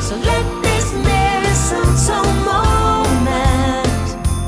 So let this mistletoe moment.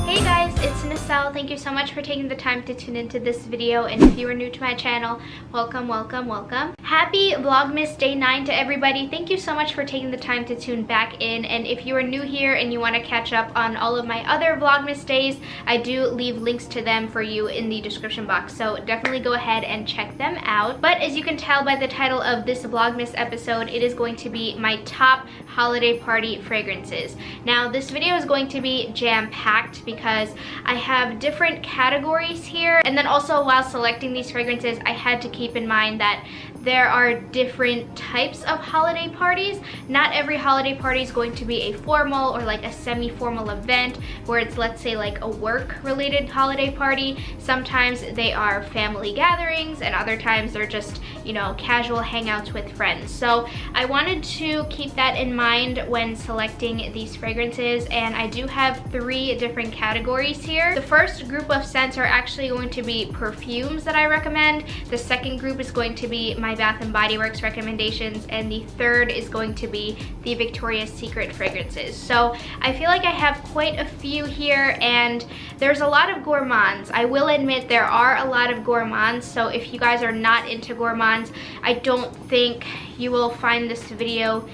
Hey guys, it's Neselle. Thank you so much for taking the time to tune into this video, and if you are new to my channel, welcome, welcome, welcome. Happy Vlogmas Day 9 to everybody. Thank you so much for taking the time to tune back in, and if you are new here and you want to catch up on all of my other Vlogmas days, I do leave links to them for you in the description box, so definitely go ahead and check them out. But as you can tell by the title of this Vlogmas episode, it is going to be my top holiday party fragrances. Now this video is going to be jam-packed because I have different categories here, and then also while selecting these fragrances I had to keep in mind that there are different types of holiday parties. Not every holiday party is going to be a formal or like a semi-formal event where it's, let's say, like a work-related holiday party. Sometimes they are family gatherings, and other times they're just, you know, casual hangouts with friends. So I wanted to keep that in mind when selecting these fragrances, and I do have 3 different categories here. The first group of scents are actually going to be perfumes that I recommend. The second group is going to be my Bath & Body Works recommendations, and the third is going to be the Victoria's Secret fragrances. So I feel like I have quite a few here, and there's a lot of gourmands. I will admit there are a lot of gourmands, so if you guys are not into gourmands, I don't think you will find this video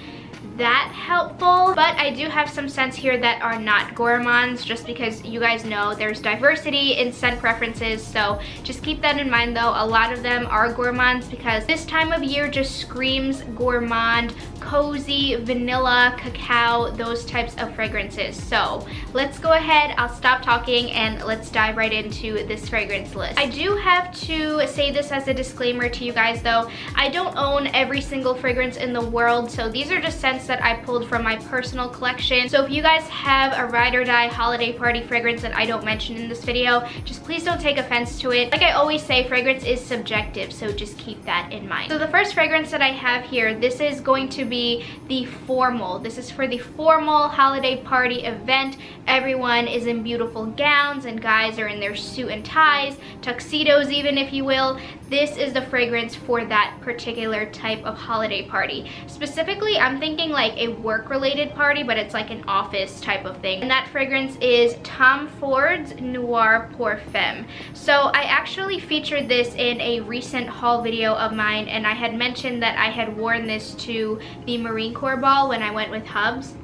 that helpful. But I do have some scents here that are not gourmands, just because you guys know there's diversity in scent preferences, so just keep that in mind though. A lot of them are gourmands because this time of year just screams gourmand, cozy, vanilla, cacao, those types of fragrances. So let's go ahead, I'll stop talking and let's dive right into this fragrance list. I do have to say this as a disclaimer to you guys though, I don't own every single fragrance in the world, so these are just scents that I pulled from my personal collection. So if you guys have a ride or die holiday party fragrance that I don't mention in this video, just please don't take offense to it. Like I always say, fragrance is subjective, so just keep that in mind. So the first fragrance that I have here, this is going to be the formal. This is for the formal holiday party event. Everyone is in beautiful gowns and guys are in their suit and ties, tuxedos even, if you will. This is the fragrance for that particular type of holiday party. Specifically, I'm thinking like a work-related party, but it's like an office type of thing. And that fragrance is Tom Ford's Noir pour Femme. So I actually featured this in a recent haul video of mine, and I had mentioned that I had worn this to the Marine Corps ball when I went with Hubs.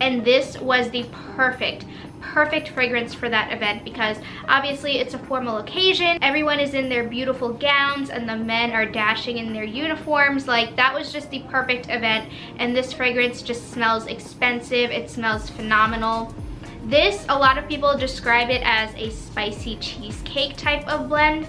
And this was the perfect fragrance for that event because obviously it's a formal occasion. Everyone is in their beautiful gowns and the men are dashing in their uniforms. Like, that was just the perfect event, and this fragrance just smells expensive. It smells phenomenal. This, a lot of people describe it as a spicy cheesecake type of blend,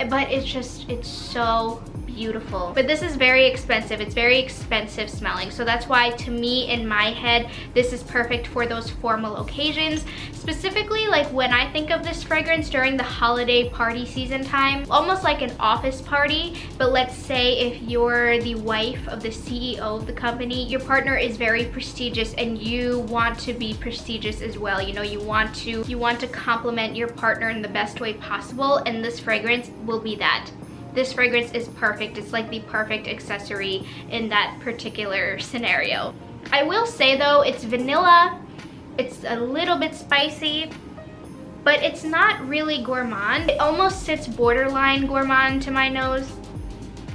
but it's so beautiful. But this is very expensive. It's very expensive smelling, so that's why, to me, in my head, this is perfect for those formal occasions. Specifically, like when I think of this fragrance during the holiday party season time, almost like an office party. But let's say if you're the wife of the CEO of the company, your partner is very prestigious and you want to be prestigious as well. You know, you want to compliment your partner in the best way possible, and this fragrance will be that. This fragrance is perfect. It's like the perfect accessory in that particular scenario. I will say though, it's vanilla, it's a little bit spicy, but it's not really gourmand. It almost sits borderline gourmand to my nose.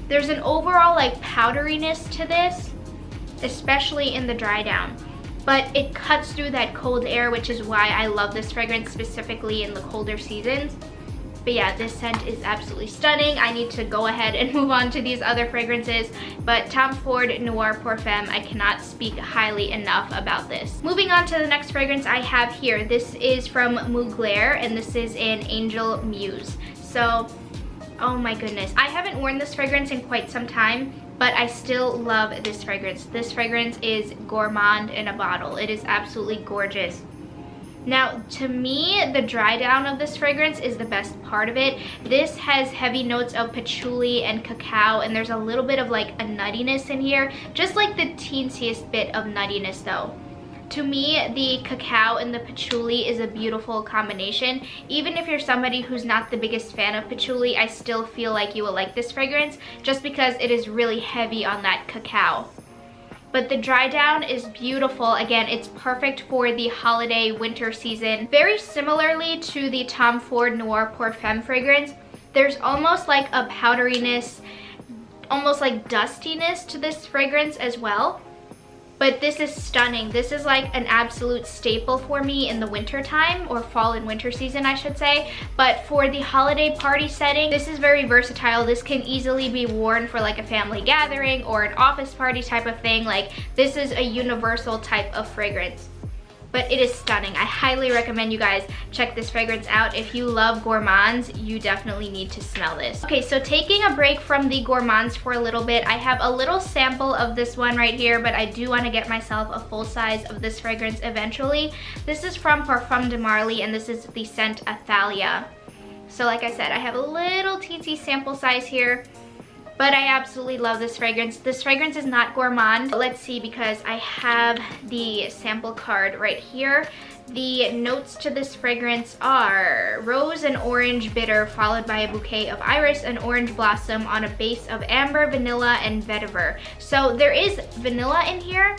There's an overall like powderiness to this, especially in the dry down, but it cuts through that cold air, which is why I love this fragrance specifically in the colder seasons. But yeah, this scent is absolutely stunning. I need to go ahead and move on to these other fragrances, but Tom Ford Noir pour Femme, I cannot speak highly enough about this. Moving on to the next fragrance I have here. This is from Mugler, and this is in Angel Muse. So, oh my goodness. I haven't worn this fragrance in quite some time, but I still love this fragrance. This fragrance is gourmand in a bottle. It is absolutely gorgeous. Now, to me, the dry down of this fragrance is the best part of it. This has heavy notes of patchouli and cacao, and there's a little bit of like a nuttiness in here, just like the teensiest bit of nuttiness though. To me, the cacao and the patchouli is a beautiful combination. Even if you're somebody who's not the biggest fan of patchouli, I still feel like you will like this fragrance just because it is really heavy on that cacao. but the dry down is beautiful. Again, it's perfect for the holiday winter season. Very similarly to the Tom Ford Noir Femme fragrance, there's almost like a powderiness, almost like dustiness to this fragrance as well. But this is stunning. This is like an absolute staple for me in the winter time, or fall and winter season, I should say. But for the holiday party setting, this is very versatile. This can easily be worn for like a family gathering or an office party type of thing. Like, this is a universal type of fragrance. But it is stunning. I highly recommend you guys check this fragrance out. If you love gourmands, you definitely need to smell this. Okay, so taking a break from the gourmands for a little bit, I have a little sample of this one right here, but I do want to get myself a full size of this fragrance eventually. This is from Parfums de Marley, and this is the scent Italia. So like I said, I have a little teensy sample size here, but I absolutely love this fragrance. This fragrance is not gourmand. Let's see, because I have the sample card right here. The notes to this fragrance are rose and orange bitter, followed by a bouquet of iris and orange blossom on a base of amber, vanilla, and vetiver. So there is vanilla in here,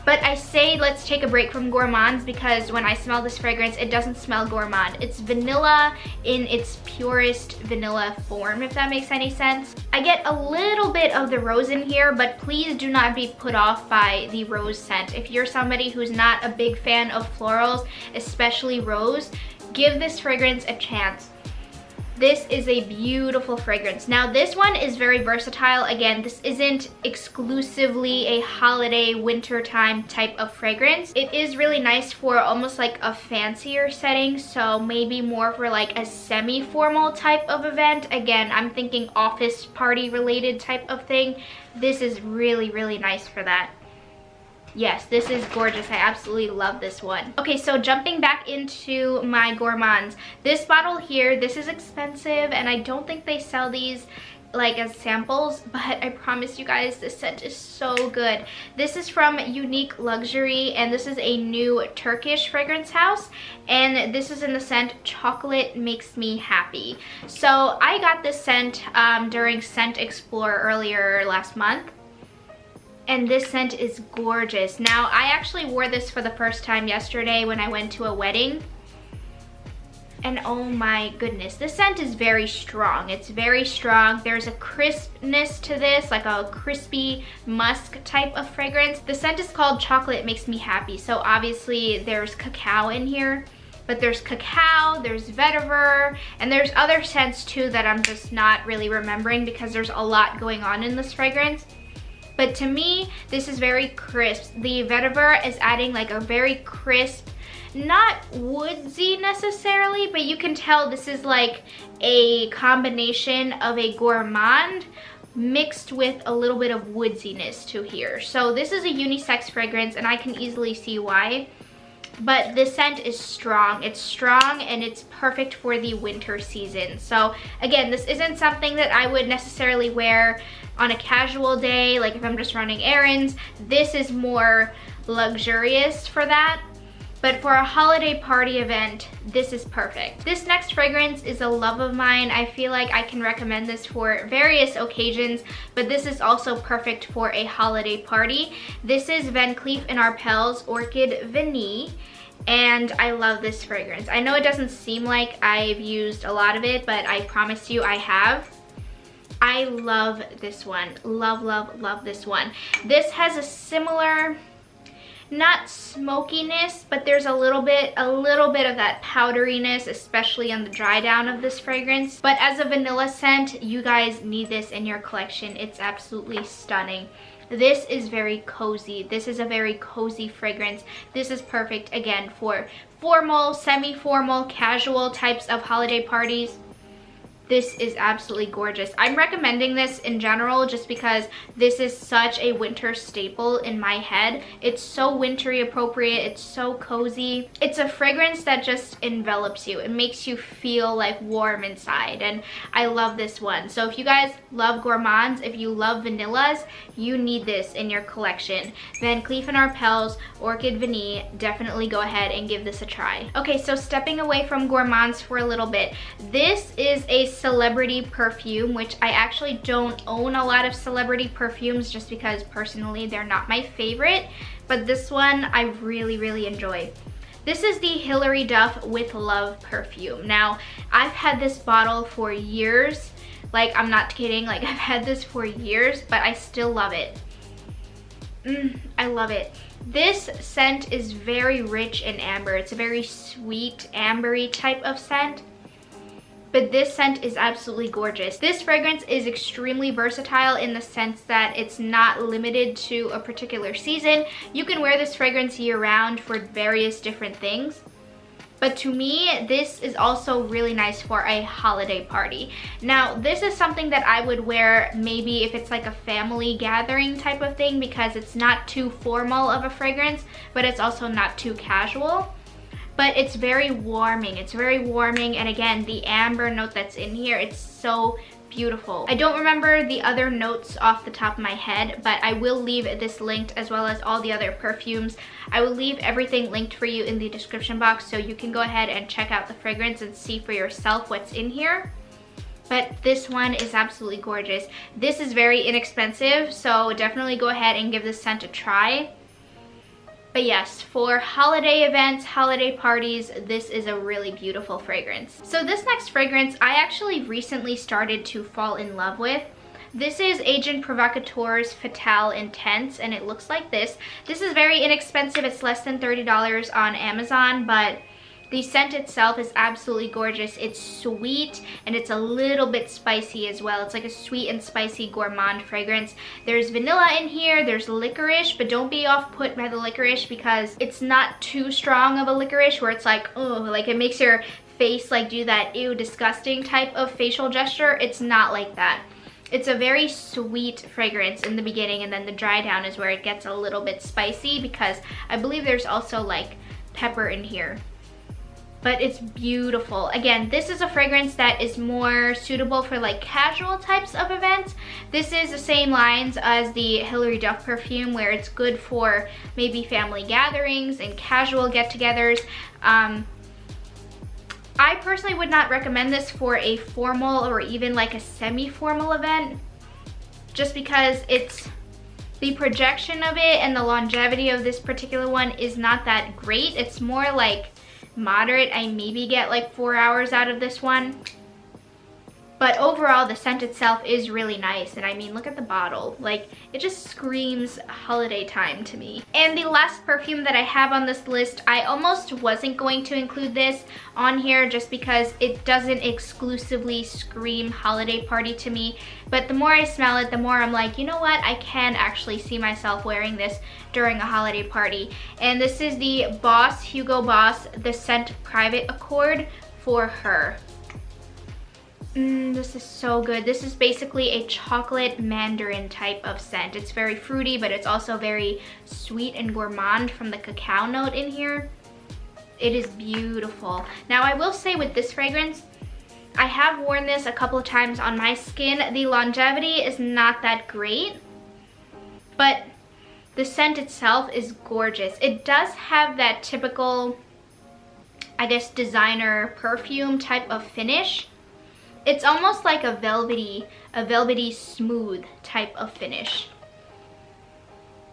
but I say let's take a break from gourmands because when I smell this fragrance, it doesn't smell gourmand. It's vanilla in its purest vanilla form, if that makes any sense. I get a little bit of the rose in here, but please do not be put off by the rose scent. If you're somebody who's not a big fan of florals, especially rose, give this fragrance a chance. This is a beautiful fragrance. Now this one is very versatile. Again, this isn't exclusively a holiday wintertime type of fragrance. It is really nice for almost like a fancier setting, so maybe more for like a semi-formal type of event. Again, I'm thinking office party related type of thing. This is really, really nice for that. Yes, this is gorgeous. I absolutely love this one. Okay, so jumping back into my gourmands. This bottle here, this is expensive, and I don't think they sell these like as samples, but I promise you guys, this scent is so good. This is from Unique Luxury, and this is a new Turkish fragrance house, and this is in the scent Chocolate Makes Me Happy. So I got this scent during Scent Explorer earlier last month, and this scent is gorgeous. Now, I actually wore this for the first time yesterday when I went to a wedding. And oh my goodness, this scent is very strong. It's very strong. There's a crispness to this, like a crispy musk type of fragrance. The scent is called Chocolate Makes Me Happy. So obviously there's cacao in here. But there's cacao, there's vetiver, and there's other scents too that I'm just not really remembering because there's a lot going on in this fragrance. But to me, this is very crisp. The vetiver is adding like a very crisp, not woodsy necessarily, but you can tell this is like a combination of a gourmand mixed with a little bit of woodsiness to here. So this is a unisex fragrance, and I can easily see why. But the scent is strong. It's strong and it's perfect for the winter season. So again, this isn't something that I would necessarily wear on a casual day, like if I'm just running errands. This is more luxurious for that. But for a holiday party event, this is perfect. This next fragrance is a love of mine. I feel like I can recommend this for various occasions, but this is also perfect for a holiday party. This is Van Cleef and Arpels Orchid Vinny, and I love this fragrance. I know it doesn't seem like I've used a lot of it, but I promise you I have. I love this one. Love, love, love this one. This has a similar, not smokiness, but there's a little bit of that powderiness, especially on the dry down of this fragrance. But as a vanilla scent, you guys need this in your collection. It's absolutely stunning. This is very cozy. This is a very cozy fragrance. This is perfect, again, for formal, semi-formal, casual types of holiday parties. This is absolutely gorgeous. I'm recommending this in general just because this is such a winter staple in my head. It's so wintry appropriate. It's so cozy. It's a fragrance that just envelops you. It makes you feel like warm inside, and I love this one. So if you guys love gourmands, if you love vanillas, you need this in your collection. Van Cleef and Arpels Orchid Vinny, definitely go ahead and give this a try. Okay, so stepping away from gourmands for a little bit. This is a Celebrity Perfume, which I actually don't own a lot of celebrity perfumes just because personally they're not my favorite, but this one I really, really enjoy. This is the Hilary Duff With Love perfume. Now, I've had this bottle for years. Like, I'm not kidding, like I've had this for years, but I still love it. I love it. This scent is very rich in amber. It's a very sweet, ambery type of scent. But this scent is absolutely gorgeous. This fragrance is extremely versatile in the sense that it's not limited to a particular season. You can wear this fragrance year-round for various different things. But to me, this is also really nice for a holiday party. Now, this is something that I would wear maybe if it's like a family gathering type of thing, because it's not too formal of a fragrance, but it's also not too casual. But it's very warming. It's very warming, and again, the amber note that's in here, it's so beautiful. I don't remember the other notes off the top of my head, but I will leave this linked as well as all the other perfumes. I will leave everything linked for you in the description box so you can go ahead and check out the fragrance and see for yourself what's in here. But this one is absolutely gorgeous. This is very inexpensive, so definitely go ahead and give this scent a try. But yes, for holiday events, holiday parties, this is a really beautiful fragrance. So this next fragrance, I actually recently started to fall in love with. This is Agent Provocateur's Fatale Intense, and it looks like this. This is very inexpensive. It's less than $30 on Amazon, but the scent itself is absolutely gorgeous. It's sweet and it's a little bit spicy as well. It's like a sweet and spicy gourmand fragrance. There's vanilla in here, there's licorice, but don't be off-put by the licorice because it's not too strong of a licorice where it's like, oh, like it makes your face like do that ew, disgusting type of facial gesture. It's not like that. It's a very sweet fragrance in the beginning, and then the dry down is where it gets a little bit spicy because I believe there's also like pepper in here. But it's beautiful. Again, this is a fragrance that is more suitable for like casual types of events. This is the same lines as the Hilary Duff perfume, where it's good for maybe family gatherings and casual get-togethers. I personally would not recommend this for a formal or even like a semi-formal event, just because the projection of it and the longevity of this particular one is not that great. It's more like moderate. I maybe get like 4 hours out of this one. But overall, the scent itself is really nice. And I mean, look at the bottle. Like, it just screams holiday time to me. And the last perfume that I have on this list, I almost wasn't going to include this on here just because it doesn't exclusively scream holiday party to me. But the more I smell it, the more I'm like, you know what? I can actually see myself wearing this during a holiday party. And this is the Hugo Boss, the scent Private Accord for Her. This is so good. This is basically a chocolate mandarin type of scent. It's very fruity, but it's also very sweet and gourmand from the cacao note in here. It is beautiful. Now, I will say with this fragrance, I have worn this a couple of times on my skin. The longevity is not that great, but the scent itself is gorgeous. It does have that typical, I guess, designer perfume type of finish. It's almost like a velvety smooth type of finish.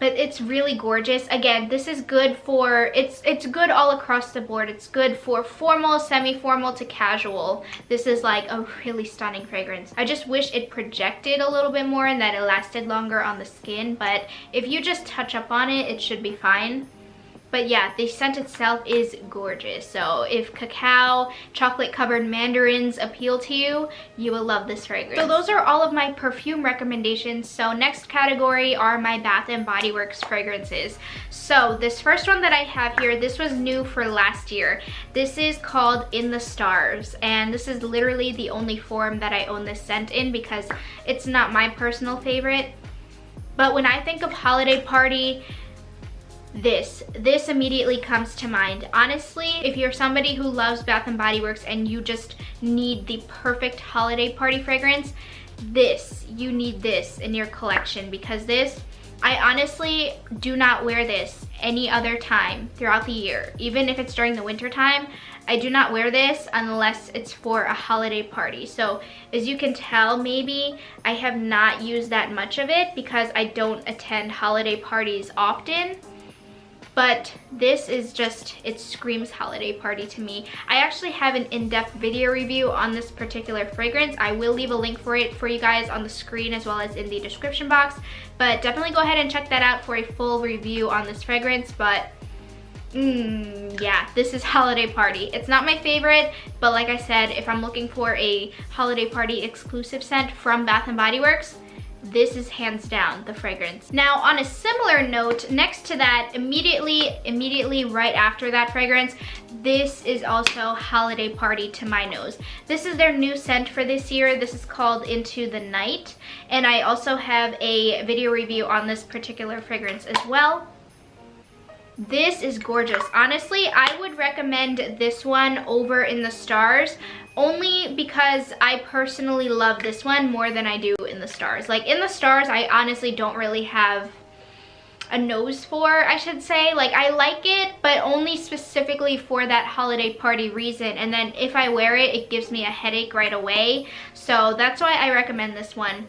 But it's really gorgeous. Again, this is good for, it's good all across the board. It's good for formal, semi-formal to casual. This is like a really stunning fragrance. I just wish it projected a little bit more and that it lasted longer on the skin, but if you just touch up on it, it should be fine. But yeah, the scent itself is gorgeous. So if cacao, chocolate covered mandarins appeal to you, you will love this fragrance. So those are all of my perfume recommendations. So next category are my Bath & Body Works fragrances. So this first one that I have here, this was new for last year. This is called In the Stars. And this is literally the only form that I own this scent in because it's not my personal favorite. But when I think of holiday party, this immediately comes to mind. Honestly, if you're somebody who loves Bath & Body Works and you just need the perfect holiday party fragrance, you need this in your collection, because this, I honestly do not wear this any other time throughout the year. Even if it's during the winter time, I do not wear this unless it's for a holiday party. So as you can tell, maybe I have not used that much of it because I don't attend holiday parties often. But this is just, it screams holiday party to me. I actually have an in-depth video review on this particular fragrance. I will leave a link for it for you guys on the screen as well as in the description box. But definitely go ahead and check that out for a full review on this fragrance. But yeah, this is holiday party. It's not my favorite, but like I said, if I'm looking for a holiday party exclusive scent from Bath & Body Works, this is hands down the fragrance. Now on a similar note, next to that, immediately right after that fragrance, this is also holiday party to my nose. This is their new scent for this year. This is called Into the Night, and I also have a video review on this particular fragrance as well. This is gorgeous. Honestly, I would recommend this one over In the Stars, only because I personally love this one more than I do In the Stars. Like In the Stars, I honestly don't really have a nose for, I should say. Like I like it, but only specifically for that holiday party reason. And then if I wear it, it gives me a headache right away. So that's why I recommend this one.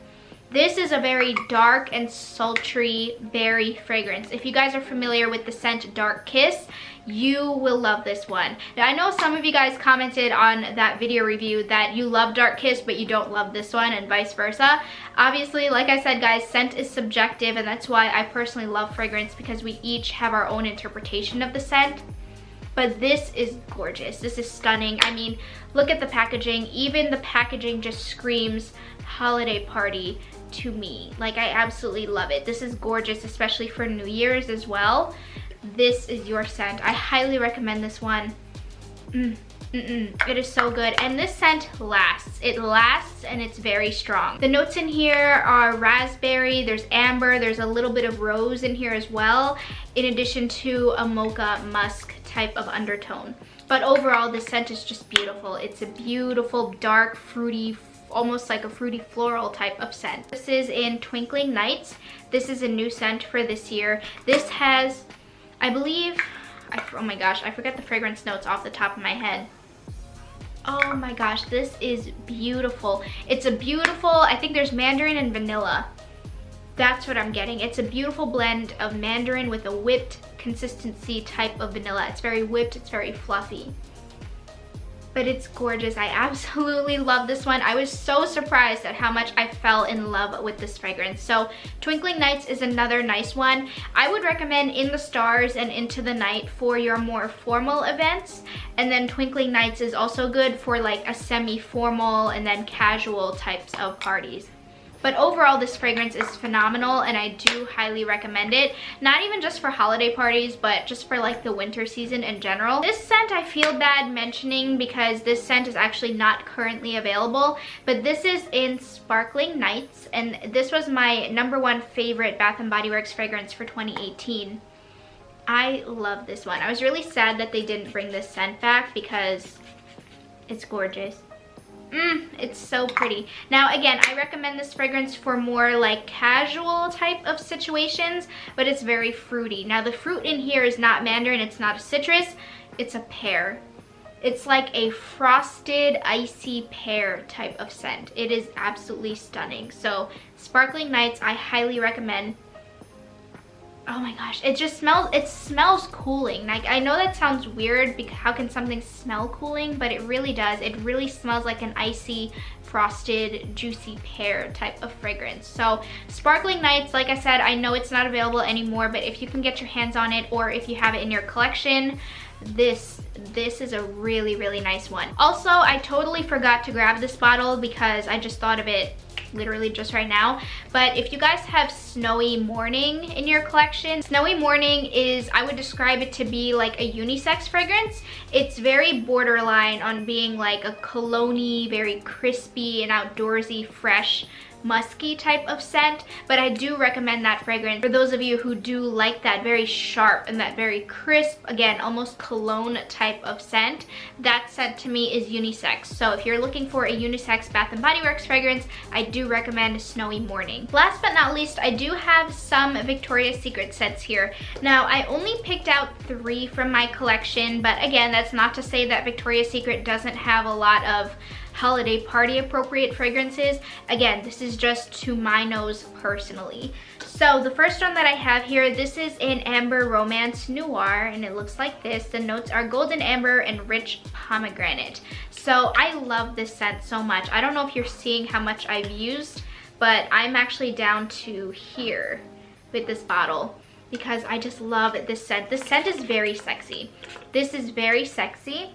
This is a very dark and sultry berry fragrance. If you guys are familiar with the scent Dark Kiss, you will love this one. Now I know some of you guys commented on that video review that you love Dark Kiss but you don't love this one, and vice versa. Obviously, like I said guys, scent is subjective, and that's why I personally love fragrance, because we each have our own interpretation of the scent. But this is gorgeous. This is stunning. I mean, look at the packaging. Even the packaging just screams holiday party to me. Like I absolutely love it. This is gorgeous, especially for New Year's as well. This is your scent. I highly recommend this one. It is so good, and this scent lasts. It lasts, and it's very strong. The notes in here are raspberry, there's amber, there's a little bit of rose in here as well, in addition to a mocha musk type of undertone. But overall, this scent is just beautiful. It's a beautiful, dark, fruity, almost like a fruity floral type of scent. This is in Twinkling Nights. This is a new scent for this year. This has, I believe, oh my gosh, I forget the fragrance notes off the top of my head. Oh my gosh, this is beautiful. It's a beautiful, I think there's mandarin and vanilla. That's what I'm getting. It's a beautiful blend of mandarin with a whipped consistency type of vanilla. It's very whipped, it's very fluffy. But it's gorgeous. I absolutely love this one. I was so surprised at how much I fell in love with this fragrance. So Twinkling Nights is another nice one. I would recommend In the Stars and Into the Night for your more formal events. And then Twinkling Nights is also good for like a semi-formal and then casual types of parties. But overall, this fragrance is phenomenal, and I do highly recommend it. Not even just for holiday parties, but just for like the winter season in general. This scent I feel bad mentioning because this scent is actually not currently available, but this is in Sparkling Nights, and this was my #1 favorite Bath & Body Works fragrance for 2018. I love this one. I was really sad that they didn't bring this scent back because it's gorgeous. It's so pretty. Now again, I recommend this fragrance for more like casual type of situations, but it's very fruity. Now the fruit in here is not mandarin, it's not a citrus, it's a pear. It's like a frosted icy pear type of scent. It is absolutely stunning. So Sparkling Nights, I highly recommend. Oh my gosh, it just smells, it smells cooling. Like I know that sounds weird because how can something smell cooling, but it really does. It really smells like an icy, frosted, juicy pear type of fragrance. So Sparkling Nights, like I said, I know it's not available anymore, but if you can get your hands on it or if you have it in your collection, this is a really, really nice one. Also, I totally forgot to grab this bottle because I just thought of it literally just right now. But if you guys have Snowy Morning in your collection, Snowy Morning is, I would describe it to be like a unisex fragrance. It's very borderline on being like a cologne-y, very crispy and outdoorsy, fresh musky type of scent, but I do recommend that fragrance for those of you who do like that very sharp and that very crisp, again, almost cologne type of scent. That scent to me is unisex. So if you're looking for a unisex Bath & Body Works fragrance, I do recommend Snowy Morning. Last but not least, I do have some Victoria's Secret scents here. Now, I only picked out 3 from my collection, but again, that's not to say that Victoria's Secret doesn't have a lot of holiday party appropriate fragrances. Again, this is just to my nose personally. So the first one that I have here, this is an Amber Romance Noir, and it looks like this. The notes are golden amber and rich pomegranate. So I love this scent so much. I don't know if you're seeing how much I've used, but I'm actually down to here with this bottle because I just love this scent. This scent is very sexy. This is very sexy.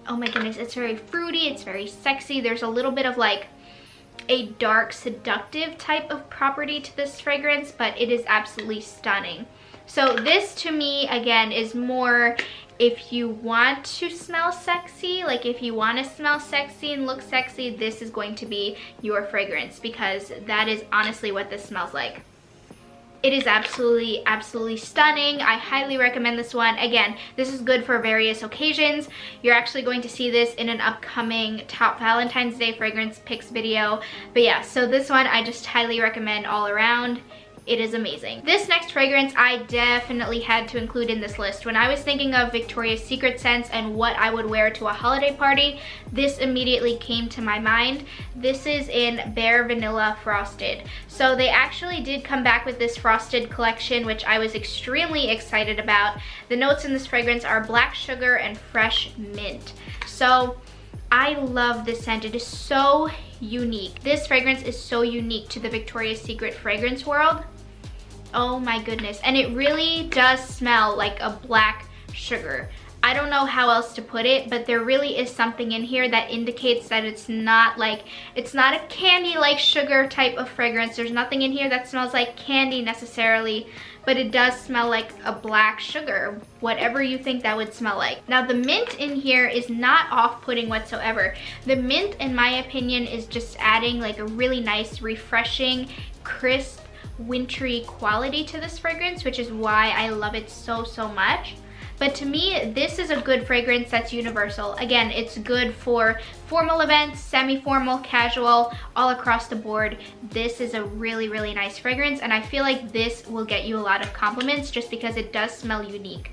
Oh my goodness, it's very fruity, it's very sexy. There's a little bit of like a dark seductive type of property to this fragrance, but it is absolutely stunning. So this to me, again, is more if you want to smell sexy, like if you want to smell sexy and look sexy, this is going to be your fragrance because that is honestly what this smells like. It is absolutely, absolutely stunning. I highly recommend this one. Again, this is good for various occasions. You're actually going to see this in an upcoming top Valentine's Day fragrance picks video. But yeah, so this one I just highly recommend all around. It is amazing. This next fragrance I definitely had to include in this list. When I was thinking of Victoria's Secret scents and what I would wear to a holiday party, this immediately came to my mind. This is in Bare Vanilla Frosted. So they actually did come back with this frosted collection, which I was extremely excited about. The notes in this fragrance are black sugar and fresh mint. So I love this scent. It is so unique. This fragrance is so unique to the Victoria's Secret fragrance world. Oh my goodness. And it really does smell like a black sugar. I don't know how else to put it, but there really is something in here that indicates that it's not a candy like sugar type of fragrance. There's nothing in here that smells like candy necessarily, but it does smell like a black sugar, whatever you think that would smell like. Now the mint in here is not off-putting whatsoever. The mint, in my opinion, is just adding like a really nice, refreshing, crisp, wintry quality to this fragrance, which is why I love it so, so much. But to me, this is a good fragrance that's universal. Again, it's good for formal events, semi-formal, casual, all across the board. This is a really, really nice fragrance, and I feel like this will get you a lot of compliments just because it does smell unique.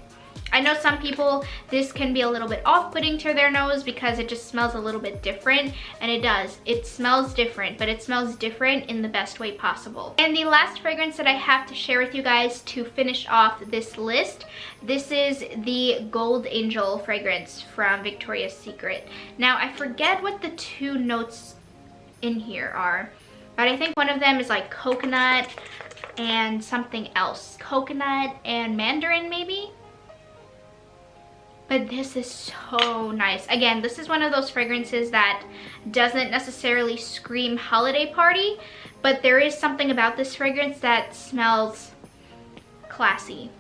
I know some people, this can be a little bit off-putting to their nose because it just smells a little bit different, and it does. It smells different, but it smells different in the best way possible. And the last fragrance that I have to share with you guys to finish off this list, this is the Gold Angel fragrance from Victoria's Secret. Now, I forget what the 2 notes in here are, but I think one of them is like coconut and something else. Coconut and mandarin, maybe? But this is so nice. Again, this is one of those fragrances that doesn't necessarily scream holiday party, but there is something about this fragrance that smells classy.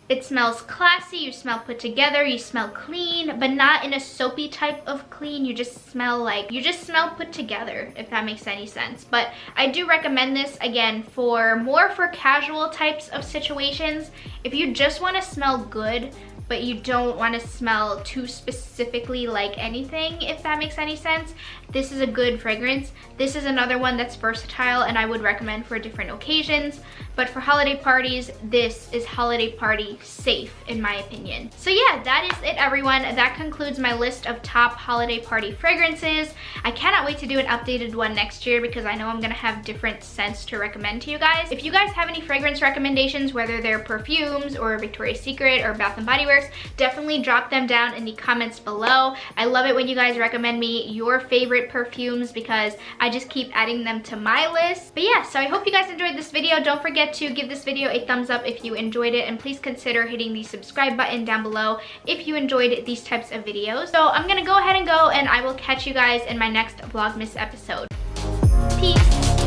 It smells classy, you smell put together, you smell clean, but not in a soapy type of clean. You just smell put together, if that makes any sense. But I do recommend this, again, more for casual types of situations. If you just want to smell good, but you don't want to smell too specifically like anything, if that makes any sense, this is a good fragrance. This is another one that's versatile and I would recommend for different occasions. But for holiday parties, this is holiday party safe, in my opinion. So yeah, that is it, everyone. That concludes my list of top holiday party fragrances. I cannot wait to do an updated one next year because I know I'm gonna have different scents to recommend to you guys. If you guys have any fragrance recommendations, whether they're Perfumes or Victoria's Secret or Bath & Body Works, definitely drop them down in the comments below. I love it when you guys recommend me your favorite perfumes because I just keep adding them to my list. But yeah, so I hope you guys enjoyed this video. Don't forget to give this video a thumbs up if you enjoyed it, and please consider hitting the subscribe button down below if you enjoyed these types of videos. So I'm gonna go ahead and go, and I will catch you guys in my next Vlogmas episode. Peace!